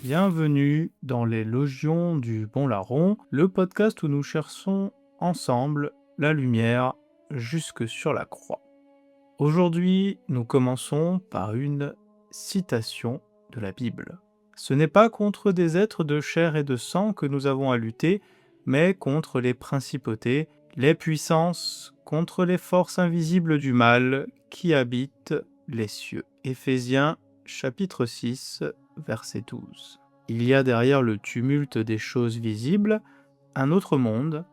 Bienvenue dans les Logions du Bon Larron, le podcast où nous cherchons ensemble la lumière jusque sur la croix. Aujourd'hui, nous commençons par une citation de la Bible. Ce n'est pas contre des êtres de chair et de sang que nous avons à lutter, mais contre les principautés, les puissances, contre les forces invisibles du mal qui habitent les cieux. Éphésiens chapitre 6, verset 12. Il y a derrière le tumulte des choses visibles un autre monde,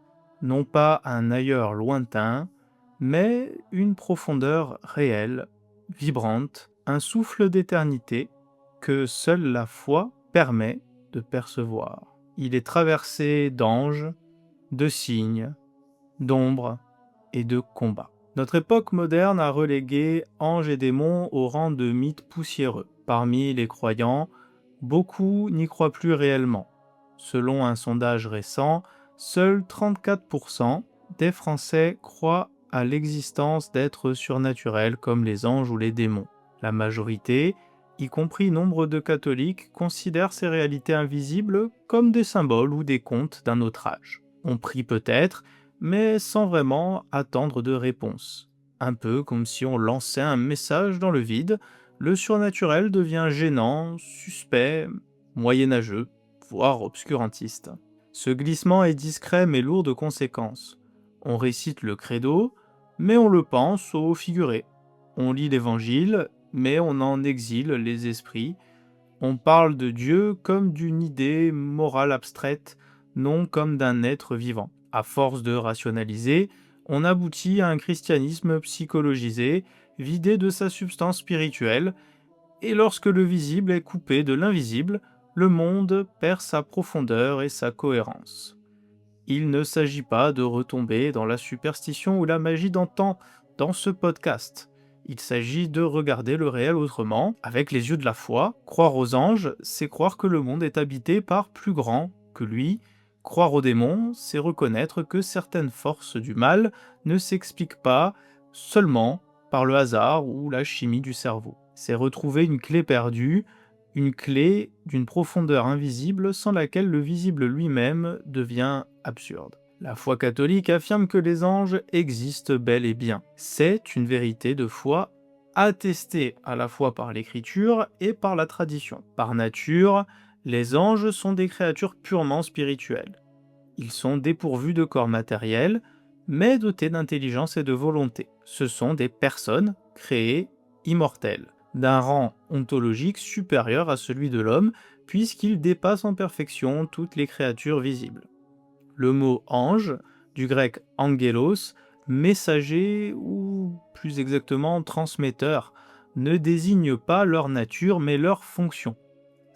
non pas un ailleurs lointain, mais une profondeur réelle, vibrante, un souffle d'éternité que seule la foi permet de percevoir. Il est traversé d'anges, de signes, d'ombres et de combats. Notre époque moderne a relégué anges et démons au rang de mythes poussiéreux. Parmi les croyants, beaucoup n'y croient plus réellement. Selon un sondage récent, seuls 34% des Français croient à l'existence d'êtres surnaturels comme les anges ou les démons. La majorité, y compris nombre de catholiques, considèrent ces réalités invisibles comme des symboles ou des contes d'un autre âge. On prie peut-être, mais sans vraiment attendre de réponse. Un peu comme si on lançait un message dans le vide, le surnaturel devient gênant, suspect, moyenâgeux, voire obscurantiste. Ce glissement est discret mais lourd de conséquences. On récite le credo, mais on le pense au figuré. On lit l'évangile, mais on en exile les esprits. On parle de Dieu comme d'une idée morale abstraite, non comme d'un être vivant. À force de rationaliser, on aboutit à un christianisme psychologisé, vidé de sa substance spirituelle, et lorsque le visible est coupé de l'invisible, le monde perd sa profondeur et sa cohérence. Il ne s'agit pas de retomber dans la superstition ou la magie d'antan dans ce podcast. Il s'agit de regarder le réel autrement, avec les yeux de la foi. Croire aux anges, c'est croire que le monde est habité par plus grand que lui. Croire aux démons, c'est reconnaître que certaines forces du mal ne s'expliquent pas seulement par le hasard ou la chimie du cerveau. C'est retrouver une clé perdue, une clé d'une profondeur invisible sans laquelle le visible lui-même devient absurde. La foi catholique affirme que les anges existent bel et bien. C'est une vérité de foi attestée à la fois par l'écriture et par la tradition. Par nature, les anges sont des créatures purement spirituelles. Ils sont dépourvus de corps matériel, mais dotés d'intelligence et de volonté. Ce sont des personnes créées immortelles, d'un rang ontologique supérieur à celui de l'homme, puisqu'ils dépassent en perfection toutes les créatures visibles. Le mot ange, du grec angelos, messager ou plus exactement transmetteur, ne désigne pas leur nature mais leur fonction.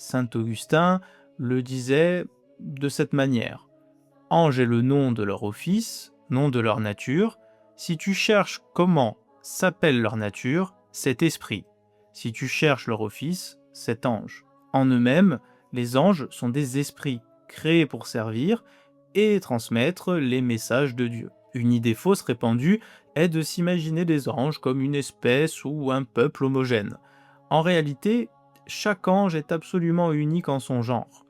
Saint Augustin le disait de cette manière. Ange est le nom de leur office, nom de leur nature. Si tu cherches comment s'appelle leur nature, c'est esprit. Si tu cherches leur office, c'est ange. En eux-mêmes, les anges sont des esprits créés pour servir et transmettre les messages de Dieu. Une idée fausse répandue est de s'imaginer les anges comme une espèce ou un peuple homogène. En réalité, chaque ange est absolument unique en son genre.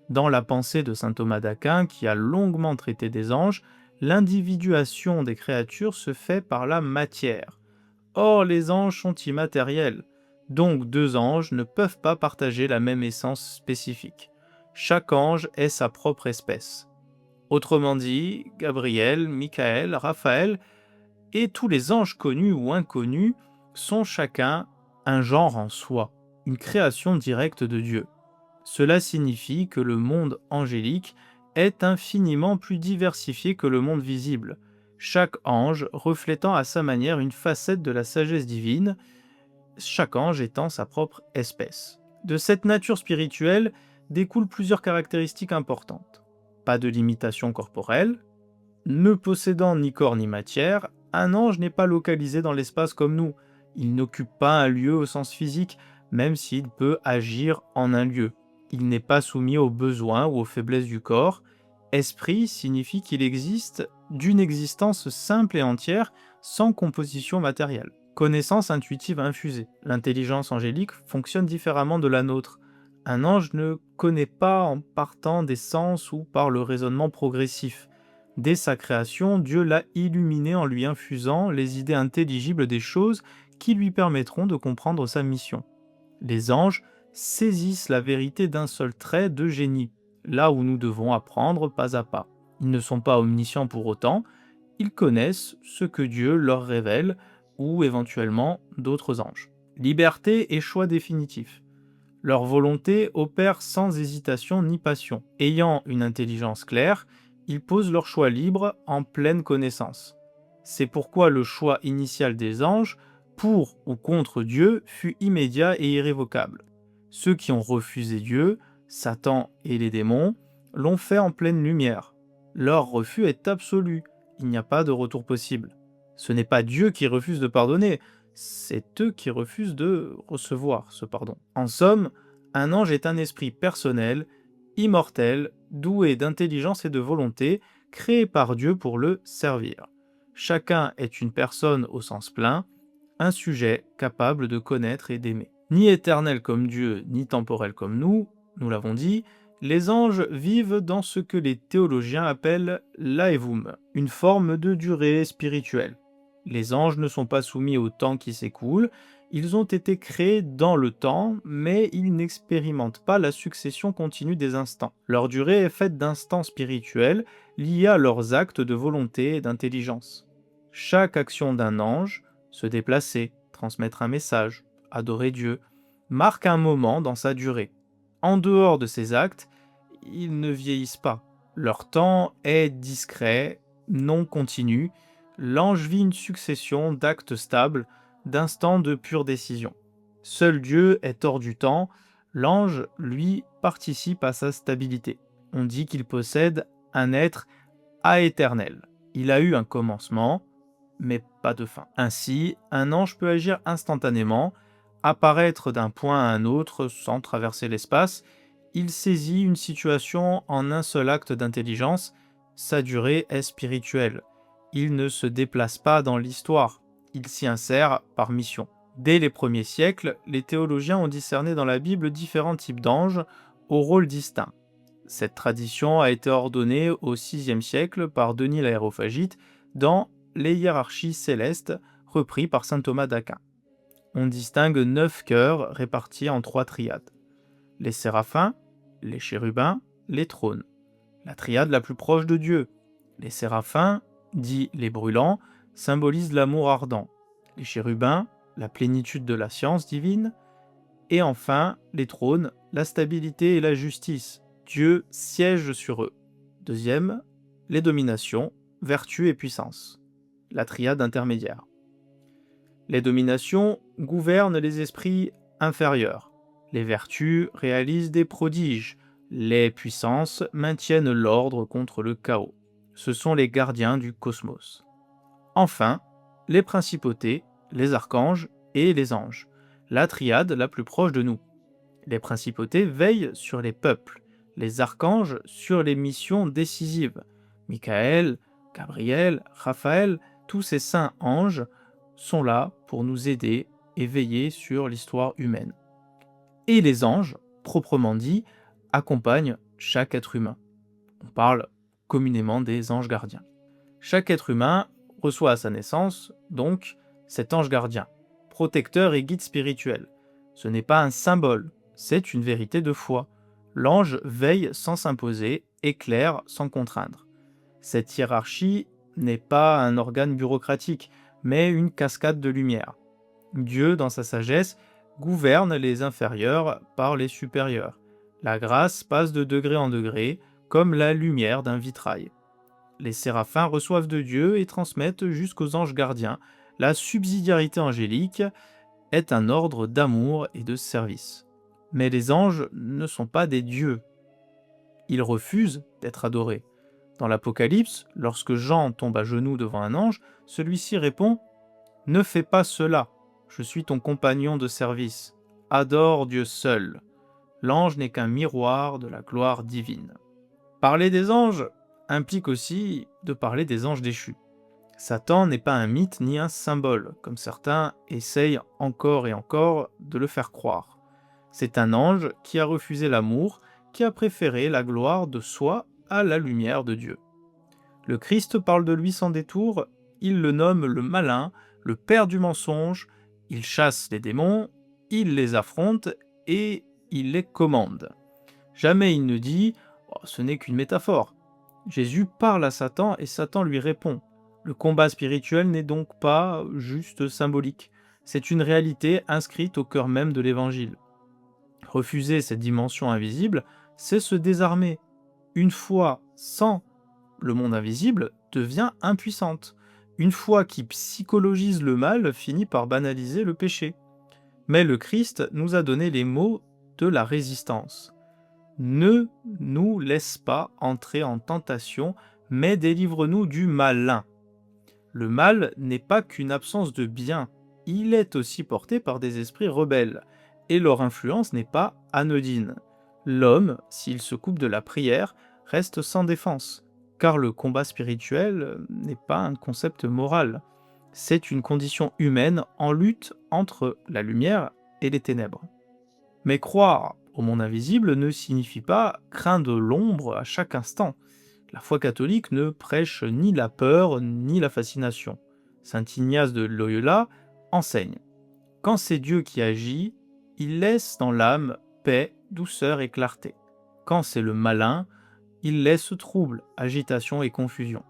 Dans la pensée de saint Thomas d'Aquin, qui a longuement traité des anges, l'individuation des créatures se fait par la matière. Or, les anges sont immatériels, donc deux anges ne peuvent pas partager la même essence spécifique. Chaque ange est sa propre espèce. Autrement dit, Gabriel, Michael, Raphaël et tous les anges connus ou inconnus sont chacun un genre en soi, une création directe de Dieu. Cela signifie que le monde angélique est infiniment plus diversifié que le monde visible, chaque ange reflétant à sa manière une facette de la sagesse divine, chaque ange étant sa propre espèce. De cette nature spirituelle découlent plusieurs caractéristiques importantes. Pas de limitation corporelle, ne possédant ni corps ni matière, un ange n'est pas localisé dans l'espace comme nous. Il n'occupe pas un lieu au sens physique, même s'il peut agir en un lieu. Il n'est pas soumis aux besoins ou aux faiblesses du corps. Esprit signifie qu'il existe d'une existence simple et entière, sans composition matérielle. Connaissance intuitive infusée. L'intelligence angélique fonctionne différemment de la nôtre. Un ange ne connaît pas en partant des sens ou par le raisonnement progressif. Dès sa création, Dieu l'a illuminé en lui infusant les idées intelligibles des choses qui lui permettront de comprendre sa mission. Les anges saisissent la vérité d'un seul trait de génie, là où nous devons apprendre pas à pas. Ils ne sont pas omniscients pour autant, ils connaissent ce que Dieu leur révèle ou éventuellement d'autres anges. Liberté et choix définitif. Leur volonté opère sans hésitation ni passion. Ayant une intelligence claire, ils posent leur choix libre en pleine connaissance. C'est pourquoi le choix initial des anges, pour ou contre Dieu, fut immédiat et irrévocable. Ceux qui ont refusé Dieu, Satan et les démons, l'ont fait en pleine lumière. Leur refus est absolu, il n'y a pas de retour possible. Ce n'est pas Dieu qui refuse de pardonner, c'est eux qui refusent de recevoir ce pardon. En somme, un ange est un esprit personnel, immortel, doué d'intelligence et de volonté, créé par Dieu pour le servir. Chacun est une personne au sens plein, un sujet capable de connaître et d'aimer. Ni éternel comme Dieu, ni temporel comme nous l'avons dit, les anges vivent dans ce que les théologiens appellent l'aevum, une forme de durée spirituelle. Les anges ne sont pas soumis au temps qui s'écoule, ils ont été créés dans le temps, mais ils n'expérimentent pas la succession continue des instants. Leur durée est faite d'instants spirituels liés à leurs actes de volonté et d'intelligence. Chaque action d'un ange, se déplacer, transmettre un message, adorer Dieu, marque un moment dans sa durée. En dehors de ces actes, ils ne vieillissent pas. Leur temps est discret, non continu. L'ange vit une succession d'actes stables, d'instants de pure décision. Seul Dieu est hors du temps, l'ange, lui, participe à sa stabilité. On dit qu'il possède un être aéternel. Il a eu un commencement, mais pas de fin. Ainsi, un ange peut agir instantanément, apparaître d'un point à un autre sans traverser l'espace. Il saisit une situation en un seul acte d'intelligence, sa durée est spirituelle. Il ne se déplace pas dans l'histoire, il s'y insère par mission. Dès les premiers siècles, les théologiens ont discerné dans la Bible différents types d'anges aux rôles distincts. Cette tradition a été ordonnée au VIe siècle par Denis l'Aérophagite dans les hiérarchies célestes repris par saint Thomas d'Aquin. On distingue 9 chœurs répartis en 3 triades. Les séraphins, les chérubins, les trônes. La triade la plus proche de Dieu. Les séraphins, dits les brûlants, symbolisent l'amour ardent. Les chérubins, la plénitude de la science divine. Et enfin, les trônes, la stabilité et la justice. Dieu siège sur eux. Deuxième, les dominations, vertu et puissance. La triade intermédiaire. Les dominations gouvernent les esprits inférieurs. Les vertus réalisent des prodiges. Les puissances maintiennent l'ordre contre le chaos. Ce sont les gardiens du cosmos. Enfin, les principautés, les archanges et les anges. La triade la plus proche de nous. Les principautés veillent sur les peuples. Les archanges sur les missions décisives. Michael, Gabriel, Raphaël, tous ces saints anges sont là pour nous aider et veiller sur l'histoire humaine. Et les anges, proprement dit, accompagnent chaque être humain. On parle communément des anges gardiens. Chaque être humain reçoit à sa naissance, donc, cet ange gardien, protecteur et guide spirituel. Ce n'est pas un symbole, c'est une vérité de foi. L'ange veille sans s'imposer, éclaire sans contraindre. Cette hiérarchie n'est pas un organe bureaucratique, mais une cascade de lumière. Dieu, dans sa sagesse, gouverne les inférieurs par les supérieurs. La grâce passe de degré en degré, comme la lumière d'un vitrail. Les séraphins reçoivent de Dieu et transmettent jusqu'aux anges gardiens. La subsidiarité angélique est un ordre d'amour et de service. Mais les anges ne sont pas des dieux. Ils refusent d'être adorés. Dans l'Apocalypse, lorsque Jean tombe à genoux devant un ange, celui-ci répond « Ne fais pas cela, je suis ton compagnon de service. Adore Dieu seul. L'ange n'est qu'un miroir de la gloire divine. » Parler des anges implique aussi de parler des anges déchus. Satan n'est pas un mythe ni un symbole, comme certains essayent encore et encore de le faire croire. C'est un ange qui a refusé l'amour, qui a préféré la gloire de soi à la lumière de Dieu. Le Christ parle de lui sans détour, il le nomme le malin, le père du mensonge, il chasse les démons, il les affronte et il les commande. Jamais il ne dit « ce n'est qu'une métaphore ». Jésus parle à Satan et Satan lui répond. Le combat spirituel n'est donc pas juste symbolique, c'est une réalité inscrite au cœur même de l'Évangile. Refuser cette dimension invisible, c'est se désarmer. Une foi sans le monde invisible devient impuissante. Une foi qui psychologise le mal finit par banaliser le péché. Mais le Christ nous a donné les mots de la résistance. Ne nous laisse pas entrer en tentation, mais délivre-nous du malin. Le mal n'est pas qu'une absence de bien, il est aussi porté par des esprits rebelles, et leur influence n'est pas anodine. L'homme, s'il se coupe de la prière, reste sans défense, car le combat spirituel n'est pas un concept moral, c'est une condition humaine en lutte entre la lumière et les ténèbres. Mais croire au monde invisible ne signifie pas craindre l'ombre à chaque instant. La foi catholique ne prêche ni la peur ni la fascination. Saint Ignace de Loyola enseigne. Quand c'est Dieu qui agit, il laisse dans l'âme paix, douceur et clarté. Quand c'est le malin, il laisse trouble, agitation et confusion.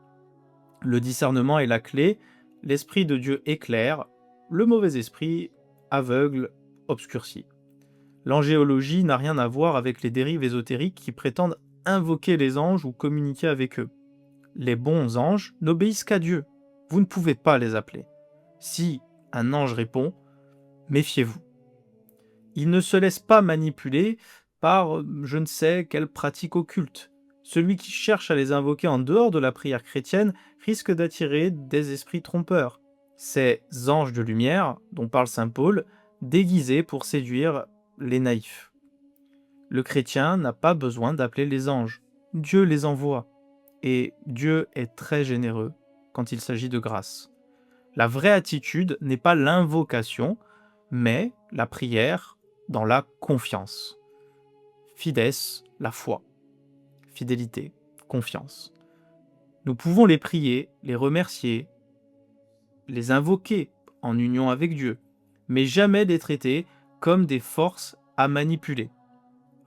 Le discernement est la clé, l'esprit de Dieu éclaire, le mauvais esprit aveugle, obscurcit. L'angéologie n'a rien à voir avec les dérives ésotériques qui prétendent invoquer les anges ou communiquer avec eux. Les bons anges n'obéissent qu'à Dieu. Vous ne pouvez pas les appeler. Si un ange répond, méfiez-vous. Il ne se laisse pas manipuler par je ne sais quelle pratique occulte. Celui qui cherche à les invoquer en dehors de la prière chrétienne risque d'attirer des esprits trompeurs. Ces anges de lumière, dont parle saint Paul, déguisés pour séduire les naïfs. Le chrétien n'a pas besoin d'appeler les anges. Dieu les envoie. Et Dieu est très généreux quand il s'agit de grâce. La vraie attitude n'est pas l'invocation, mais la prière dans la confiance. Fides, la foi. Fidélité, confiance. Nous pouvons les prier, les remercier, les invoquer en union avec Dieu, mais jamais les traiter comme des forces à manipuler.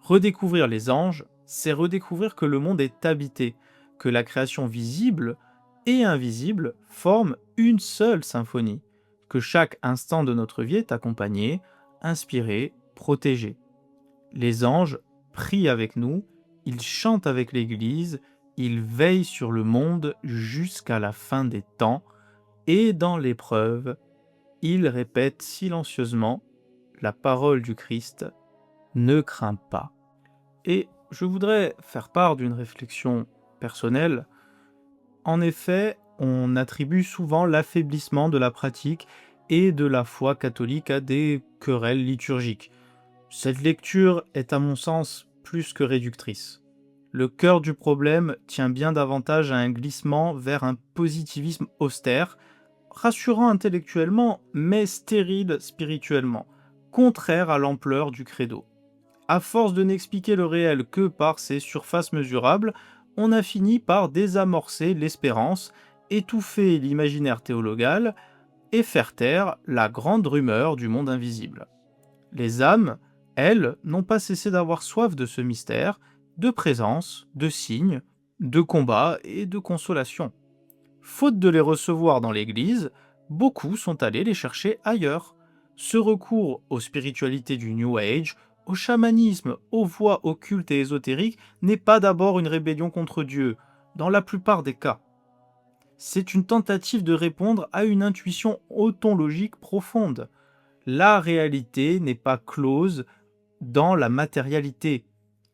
Redécouvrir les anges, c'est redécouvrir que le monde est habité, que la création visible et invisible forment une seule symphonie, que chaque instant de notre vie est accompagné, inspiré, protégé. Les anges prient avec nous, ils chantent avec l'Église, ils veillent sur le monde jusqu'à la fin des temps, et dans l'épreuve, ils répètent silencieusement la parole du Christ, « Ne crains pas ». Et je voudrais faire part d'une réflexion personnelle. En effet, on attribue souvent l'affaiblissement de la pratique et de la foi catholique à des querelles liturgiques. Cette lecture est à mon sens plus que réductrice. Le cœur du problème tient bien davantage à un glissement vers un positivisme austère, rassurant intellectuellement mais stérile spirituellement, contraire à l'ampleur du credo. À force de n'expliquer le réel que par ses surfaces mesurables, on a fini par désamorcer l'espérance, étouffer l'imaginaire théologal et faire taire la grande rumeur du monde invisible. Les âmes, elles, n'ont pas cessé d'avoir soif de ce mystère, de présence, de signes, de combat et de consolation. Faute de les recevoir dans l'Église, beaucoup sont allés les chercher ailleurs. Ce recours aux spiritualités du New Age, au chamanisme, aux voies occultes et ésotériques n'est pas d'abord une rébellion contre Dieu, dans la plupart des cas. C'est une tentative de répondre à une intuition ontologique profonde. La réalité n'est pas close dans la matérialité.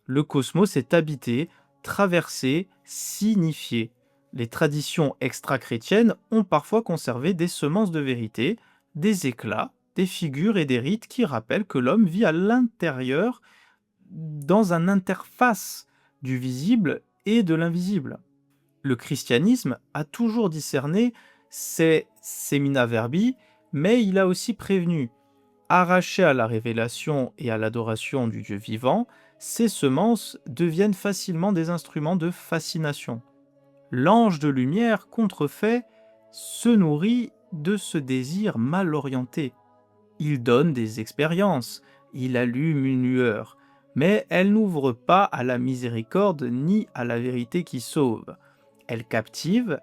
Le cosmos est habité, traversé, signifié. Les traditions extra-chrétiennes ont parfois conservé des semences de vérité, des éclats, des figures et des rites qui rappellent que l'homme vit à l'intérieur, dans une interface du visible et de l'invisible. Le christianisme a toujours discerné ces semina verbi, mais il a aussi prévenu. Arrachées à la révélation et à l'adoration du Dieu vivant, ces semences deviennent facilement des instruments de fascination. L'ange de lumière, contrefait, se nourrit de ce désir mal orienté. Il donne des expériences, il allume une lueur, mais elle n'ouvre pas à la miséricorde ni à la vérité qui sauve. Elle captive,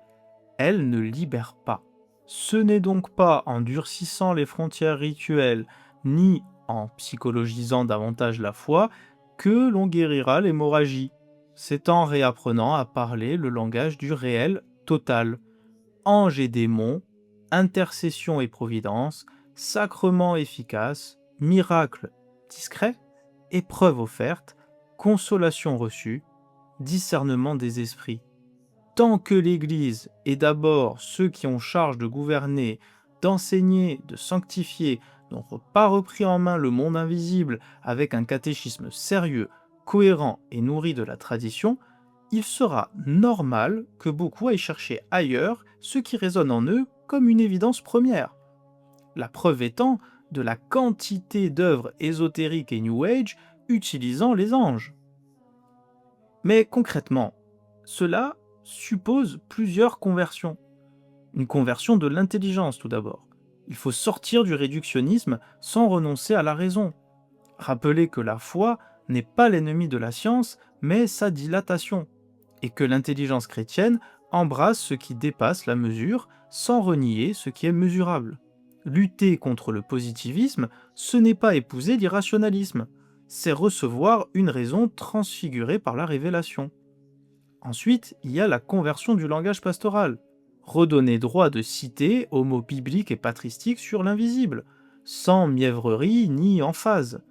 elle ne libère pas. Ce n'est donc pas en durcissant les frontières rituelles, ni en psychologisant davantage la foi, que l'on guérira l'hémorragie. C'est en réapprenant à parler le langage du réel total. Anges et démons, intercession et providence, sacrement efficace, miracle discret, épreuve offerte, consolation reçue, discernement des esprits. Tant que l'Église est d'abord ceux qui ont charge de gouverner, d'enseigner, de sanctifier, n'ont pas repris en main le monde invisible avec un catéchisme sérieux, cohérent et nourri de la tradition, il sera normal que beaucoup aillent chercher ailleurs ce qui résonne en eux comme une évidence première. La preuve étant de la quantité d'œuvres ésotériques et New Age utilisant les anges. Mais concrètement, cela suppose plusieurs conversions. Une conversion de l'intelligence tout d'abord. Il faut sortir du réductionnisme sans renoncer à la raison. Rappeler que la foi n'est pas l'ennemi de la science, mais sa dilatation, et que l'intelligence chrétienne embrasse ce qui dépasse la mesure sans renier ce qui est mesurable. Lutter contre le positivisme, ce n'est pas épouser l'irrationalisme, c'est recevoir une raison transfigurée par la révélation. Ensuite, il y a la conversion du langage pastoral. Redonner droit de citer aux mots bibliques et patristiques sur l'invisible, sans mièvrerie ni emphase.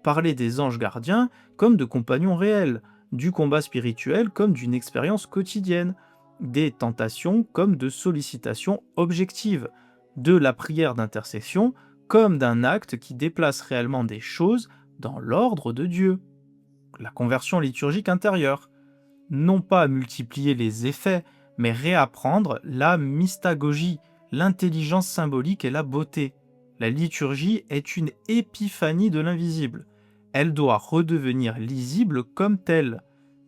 Parler des anges gardiens comme de compagnons réels, du combat spirituel comme d'une expérience quotidienne, des tentations comme de sollicitations objectives, de la prière d'intercession comme d'un acte qui déplace réellement des choses dans l'ordre de Dieu. La conversion liturgique intérieure, non pas multiplier les effets, mais réapprendre la mystagogie, l'intelligence symbolique et la beauté. La liturgie est une épiphanie de l'invisible. Elle doit redevenir lisible comme telle.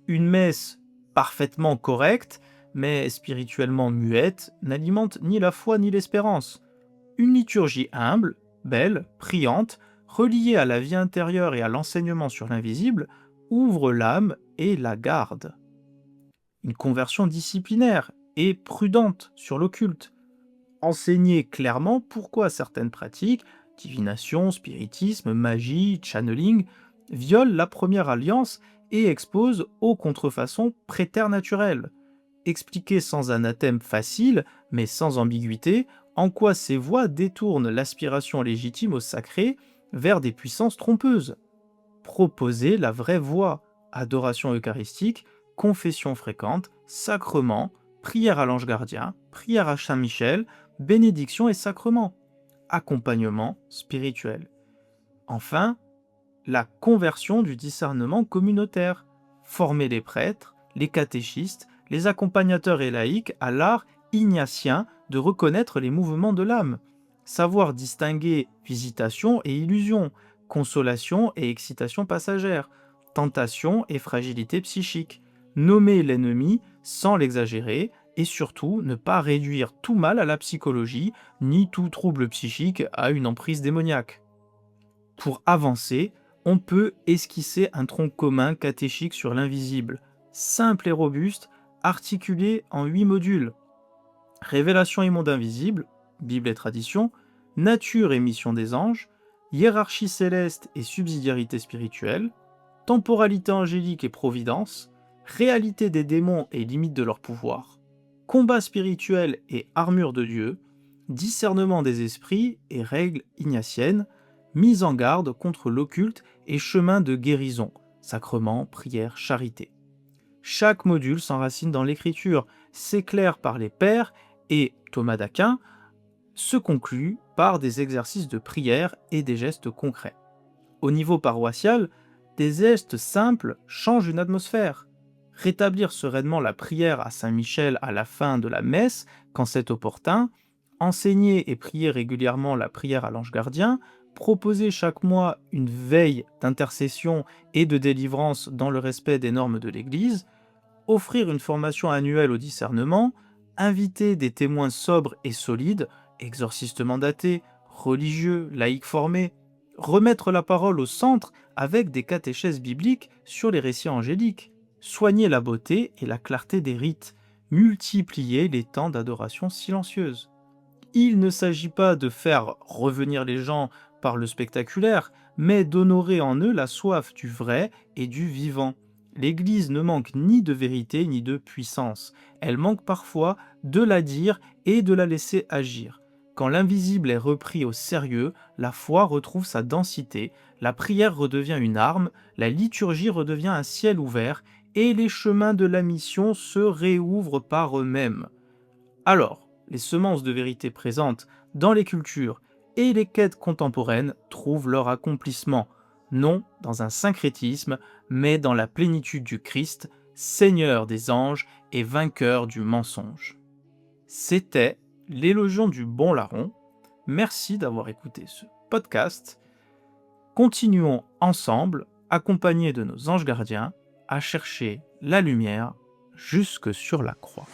Une messe parfaitement correcte, mais spirituellement muette, n'alimente ni la foi ni l'espérance. Une liturgie humble, belle, priante, reliée à la vie intérieure et à l'enseignement sur l'invisible, ouvre l'âme et la garde. Une conversion disciplinaire et prudente sur l'occulte. Enseigner clairement pourquoi certaines pratiques, divination, spiritisme, magie, channeling, violent la première alliance et exposent aux contrefaçons préternaturelles. Expliquer sans anathème facile, mais sans ambiguïté, en quoi ces voies détournent l'aspiration légitime au sacré vers des puissances trompeuses. Proposer la vraie voie, adoration eucharistique, confession fréquente, sacrement, prière à l'ange gardien, prière à Saint Michel, bénédiction et sacrement, accompagnement spirituel. Enfin, la conversion du discernement communautaire, former les prêtres, les catéchistes, les accompagnateurs et laïcs à l'art ignatien de reconnaître les mouvements de l'âme, savoir distinguer visitation et illusion, consolation et excitation passagère, tentation et fragilité psychique, nommer l'ennemi sans l'exagérer et surtout ne pas réduire tout mal à la psychologie ni tout trouble psychique à une emprise démoniaque. Pour avancer, on peut esquisser un tronc commun catéchique sur l'invisible, simple et robuste, articulé en 8 modules. Révélation et monde invisible, Bible et tradition, nature et mission des anges, hiérarchie céleste et subsidiarité spirituelle, temporalité angélique et providence, réalité des démons et limites de leur pouvoir, combat spirituel et armure de Dieu, discernement des esprits et règles ignatiennes, mise en garde contre l'occulte et chemin de guérison, sacrement, prière, charité. Chaque module s'enracine dans l'écriture, s'éclaire par les pères et, Thomas d'Aquin, se conclut par des exercices de prière et des gestes concrets. Au niveau paroissial, des gestes simples changent une atmosphère. Rétablir sereinement la prière à Saint-Michel à la fin de la messe, quand c'est opportun, enseigner et prier régulièrement la prière à l'ange gardien, proposer chaque mois une veille d'intercession et de délivrance dans le respect des normes de l'Église, offrir une formation annuelle au discernement, inviter des témoins sobres et solides, exorcistes mandatés, religieux, laïcs formés, remettre la parole au centre avec des catéchèses bibliques sur les récits angéliques, soigner la beauté et la clarté des rites, multiplier les temps d'adoration silencieuse. Il ne s'agit pas de faire revenir les gens par le spectaculaire, mais d'honorer en eux la soif du vrai et du vivant. L'Église ne manque ni de vérité ni de puissance. Elle manque parfois de la dire et de la laisser agir. Quand l'invisible est repris au sérieux, la foi retrouve sa densité, la prière redevient une arme, la liturgie redevient un ciel ouvert, et les chemins de la mission se réouvrent par eux-mêmes. Alors, les semences de vérité présentes dans les cultures et les quêtes contemporaines trouvent leur accomplissement, non dans un syncrétisme, mais dans la plénitude du Christ, Seigneur des anges et vainqueur du mensonge. C'était l'élogion du bon larron. Merci d'avoir écouté ce podcast. Continuons ensemble, accompagnés de nos anges gardiens, à chercher la lumière jusque sur la croix.